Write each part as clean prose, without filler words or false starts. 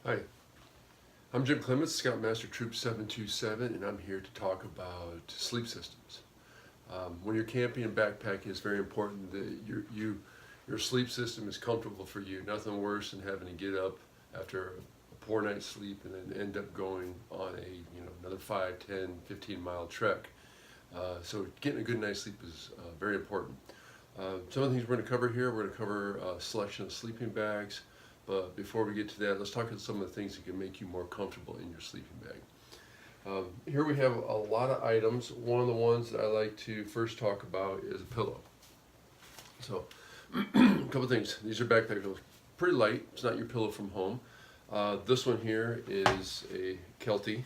Hi, I'm Jim Clements, Scoutmaster Troop 727, and I'm here to talk about sleep systems. When you're camping and backpacking, it's very important that your sleep system is comfortable for you. Nothing worse than having to get up after a poor night's sleep and then end up going on another 5, 10, 15-mile trek. So getting a good night's sleep is very important. Some of the things we're going to cover here, we're going to cover selection of sleeping bags. But before we get to that, let's talk about some of the things that can make you more comfortable in your sleeping bag. Here we have a lot of items. One of the ones that I like to first talk about is a pillow. So, a couple things. These are backpack pillows. Pretty light. It's not your pillow from home. This one here is a Kelty,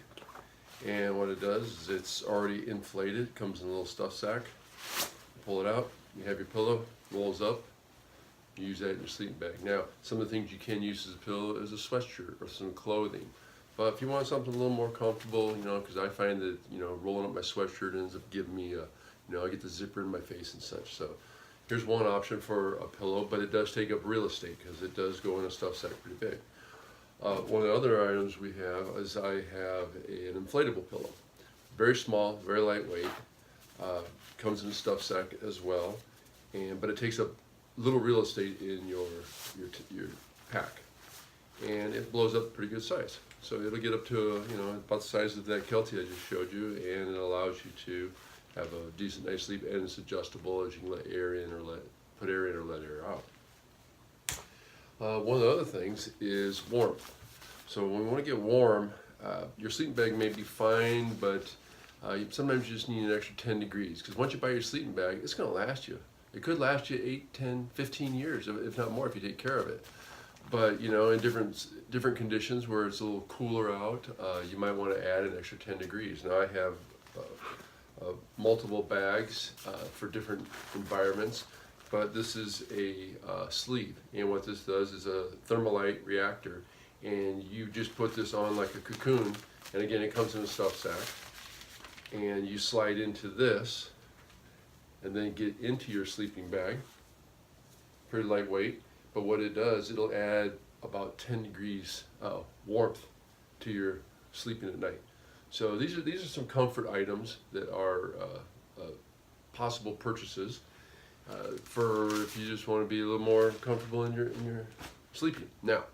and what it does is it's already inflated. It comes in a little stuff sack. Pull it out. You have your pillow. Rolls up. You use that in your sleeping bag. Now, some of the things you can use as a pillow is a sweatshirt or some clothing. But if you want something a little more comfortable, because I find that, rolling up my sweatshirt ends up giving me I get the zipper in my face and such. So here's one option for a pillow, but it does take up real estate because it does go in a stuff sack pretty big. One of the other items we have is I have an inflatable pillow. Very small, very lightweight. Comes in a stuff sack as well, but it takes up little real estate in your pack, and it blows up pretty good size. So it'll get up to about the size of that Kelty I just showed you, and it allows you to have a decent night's sleep, and it's adjustable as you can let air in or put air in or let air out. One of the other things is warmth. So when we want to get warm, your sleeping bag may be fine, but sometimes you just need an extra 10 degrees, because once you buy your sleeping bag, it's going to last you. It could last you 8, 10, 15 years, if not more, if you take care of it. But in different conditions where it's a little cooler out, you might want to add an extra 10 degrees. Now I have multiple bags for different environments, but this is a sleeve, and what this does is a thermalite reactor, and you just put this on like a cocoon, and again it comes in a stuff sack, and you slide into this and then get into your sleeping bag. Pretty lightweight, but what it does, it'll add about 10 degrees warmth to your sleeping at night. So these are some comfort items that are possible purchases for if you just want to be a little more comfortable in your sleeping. Now,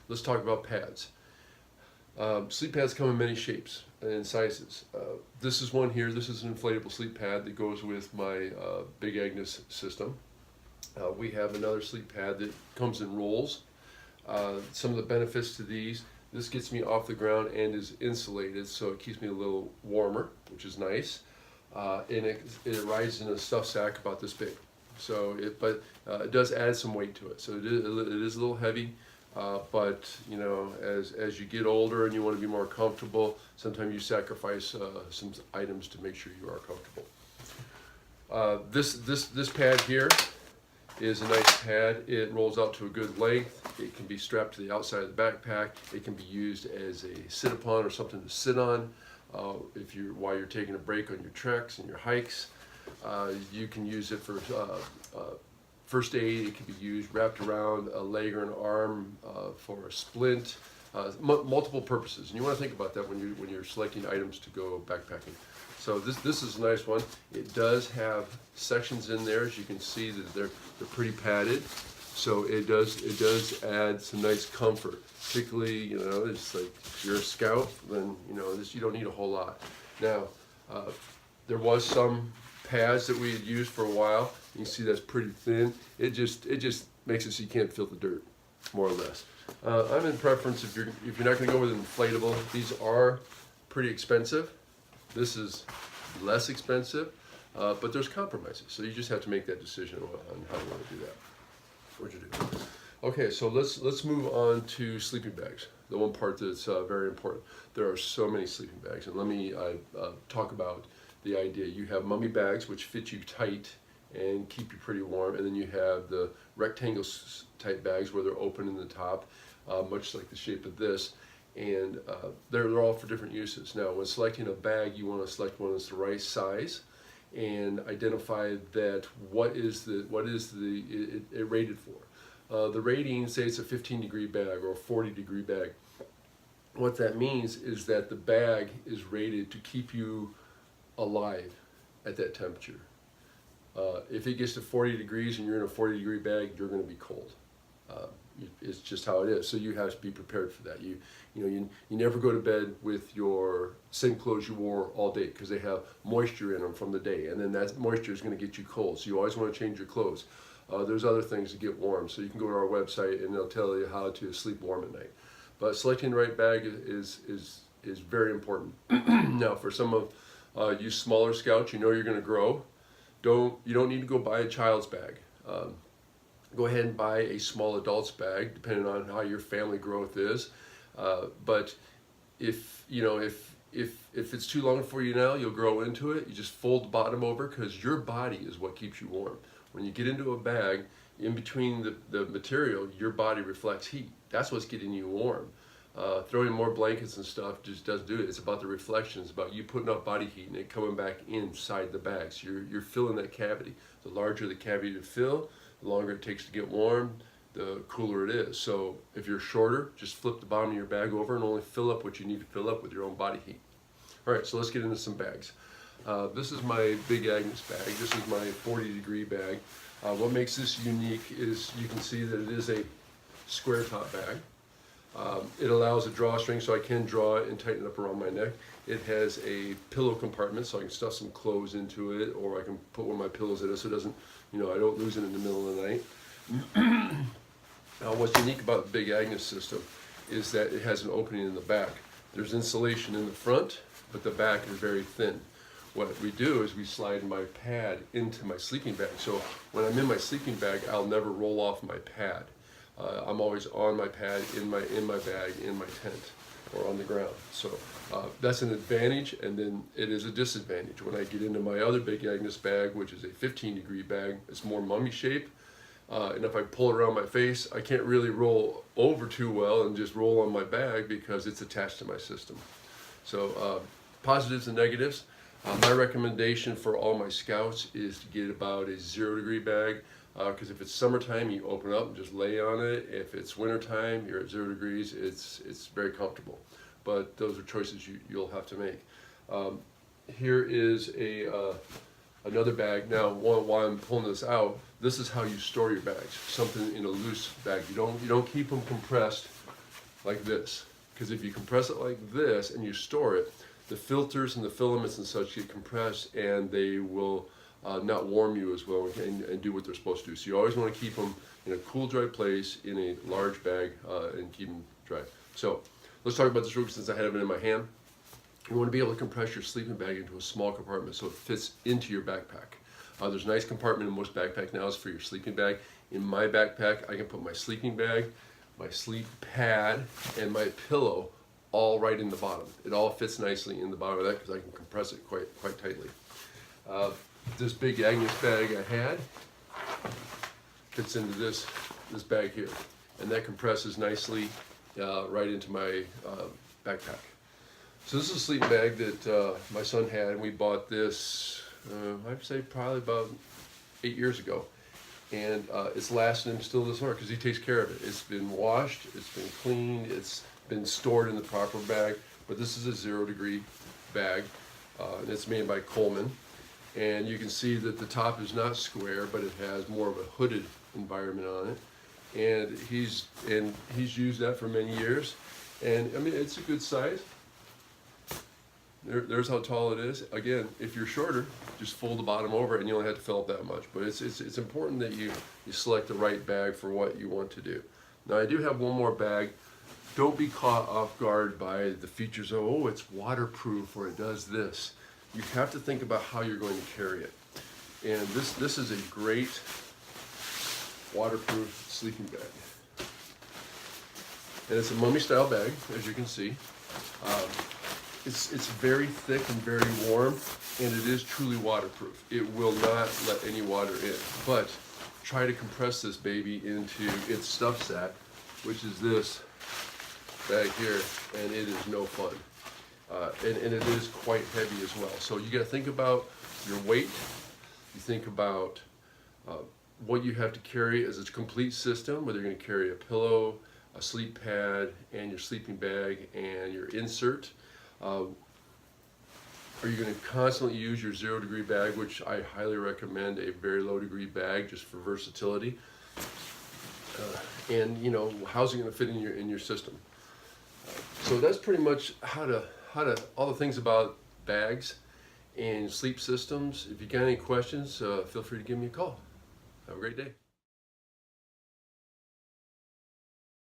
let's talk about pads. Sleep pads come in many shapes and sizes. This is one here. This is an inflatable sleep pad that goes with my Big Agnes system. We have another sleep pad that comes in rolls. Some of the benefits to these, this gets me off the ground and is insulated, so it keeps me a little warmer, which is nice. And it rides in a stuff sack about this big. So it does add some weight to it. So it is a little heavy. But as you get older and you want to be more comfortable, sometimes you sacrifice some items to make sure you are comfortable. This pad here is a nice pad. It rolls out to a good length. It can be strapped to the outside of the backpack. It can be used as a sit-upon or something to sit on while you're taking a break on your treks and your hikes. You can use it for first aid. It can be used wrapped around a leg or an arm for a splint. Multiple purposes, and you want to think about that when you're selecting items to go backpacking. So this is a nice one. It does have sections in there, as you can see that they're pretty padded. So it does add some nice comfort. Particularly, it's like if you're a scout, then you don't need a whole lot. Now, there was some pads that we had used for a while. You can see that's pretty thin. It just makes it so you can't feel the dirt, more or less. I'm in preference if you're not going to go with an inflatable. These are pretty expensive. This is less expensive, but there's compromises. So you just have to make that decision on how you want to do that. What you do. Okay, so let's move on to sleeping bags. The one part that's very important. There are so many sleeping bags, and let me talk about the idea. You have mummy bags, which fit you tight and keep you pretty warm, and then you have the rectangle type bags where they're open in the top, much like the shape of this, and they're all for different uses. Now, when selecting a bag, you want to select one that's the right size, and identify that what is it rated for. The rating, say it's a 15-degree bag or a 40-degree bag. What that means is that the bag is rated to keep you alive at that temperature. If it gets to 40 degrees and you're in a 40-degree bag, you're going to be cold. Uh, it's just how it is. So you have to be prepared for that. You never go to bed with your same clothes you wore all day, because they have moisture in them from the day, and then that moisture is going to get you cold. So you always want to change your clothes. There's other things to get warm. So you can go to our website and they'll tell you how to sleep warm at night. But selecting the right bag is very important. Now, for some of you smaller scouts, you know you're going to grow. You don't need to go buy a child's bag. Go ahead and buy a small adult's bag, depending on how your family growth is. But if it's too long for you now, you'll grow into it. You just fold the bottom over, because your body is what keeps you warm. When you get into a bag, in between the material, your body reflects heat. That's what's getting you warm. Throwing more blankets and stuff just doesn't do it. It's about the reflections, about you putting off body heat and it coming back inside the bag. So you're filling that cavity. The larger the cavity to fill, the longer it takes to get warm, the cooler it is. So if you're shorter, just flip the bottom of your bag over and only fill up what you need to fill up with your own body heat. All right, so let's get into some bags. This is my Big Agnes bag. This is my 40-degree bag. What makes this unique is you can see that it is a square top bag. It allows a drawstring, so I can draw it and tighten it up around my neck. It has a pillow compartment, so I can stuff some clothes into it, or I can put one of my pillows in it, so it doesn't, I don't lose it in the middle of the night. Now, what's unique about the Big Agnes system is that it has an opening in the back. There's insulation in the front, but the back is very thin. What we do is we slide my pad into my sleeping bag. So when I'm in my sleeping bag, I'll never roll off my pad. I'm always on my pad, in my bag, in my tent, or on the ground. So that's an advantage, and then it is a disadvantage. When I get into my other Big Agnes bag, which is a 15-degree bag, it's more mummy shape, and if I pull it around my face, I can't really roll over too well and just roll on my bag, because it's attached to my system. So positives and negatives. My recommendation for all my scouts is to get about a 0-degree bag, because if it's summertime, you open it up and just lay on it. If it's wintertime, you're at 0 degrees, it's very comfortable. But those are choices you'll have to make. Here is another bag. Now, while I'm pulling this out, this is how you store your bags. Something in a loose bag. You don't keep them compressed like this, because if you compress it like this and you store it, the filters and the filaments and such get compressed, and they will not warm you as well and do what they're supposed to do. So you always want to keep them in a cool, dry place in a large bag and keep them dry. So let's talk about this real quick, since I have it in my hand. You want to be able to compress your sleeping bag into a small compartment so it fits into your backpack. There's a nice compartment in most backpacks now is for your sleeping bag. In my backpack, I can put my sleeping bag, my sleep pad, and my pillow all right in the bottom. It all fits nicely in the bottom of that, because I can compress it quite tightly. This Big Agnes bag I had fits into this bag here, and that compresses nicely right into my backpack. So this is a sleep bag that my son had, and we bought this, I'd say probably about 8 years ago. And it's lasting him still this far, because he takes care of it. It's been washed, it's been cleaned, it's been stored in the proper bag. But this is a 0-degree bag, and it's made by Coleman. And you can see that the top is not square, but it has more of a hooded environment on it. And he's used that for many years. And I mean, it's a good size. There's how tall it is. Again, if you're shorter, just fold the bottom over and you only have to fill up that much. But it's important that you select the right bag for what you want to do. Now, I do have one more bag. Don't be caught off guard by the features of, oh, it's waterproof or it does this. You have to think about how you're going to carry it. And this is a great waterproof sleeping bag. And it's a mummy style bag, as you can see. It's very thick and very warm, and it is truly waterproof. It will not let any water in. But try to compress this baby into its stuff sack, which is this bag here, and it is no fun. And it is quite heavy as well. So you got to think about your weight. You think about what you have to carry as a complete system, whether you're going to carry a pillow, a sleep pad and your sleeping bag and your insert. Are you going to constantly use your 0 degree bag, which I highly recommend a very low degree bag just for versatility? And you know, how's it going to fit in your system? So that's pretty much how to all the things about bags and sleep systems. If you got any questions, feel free to give me a call. Have a great day.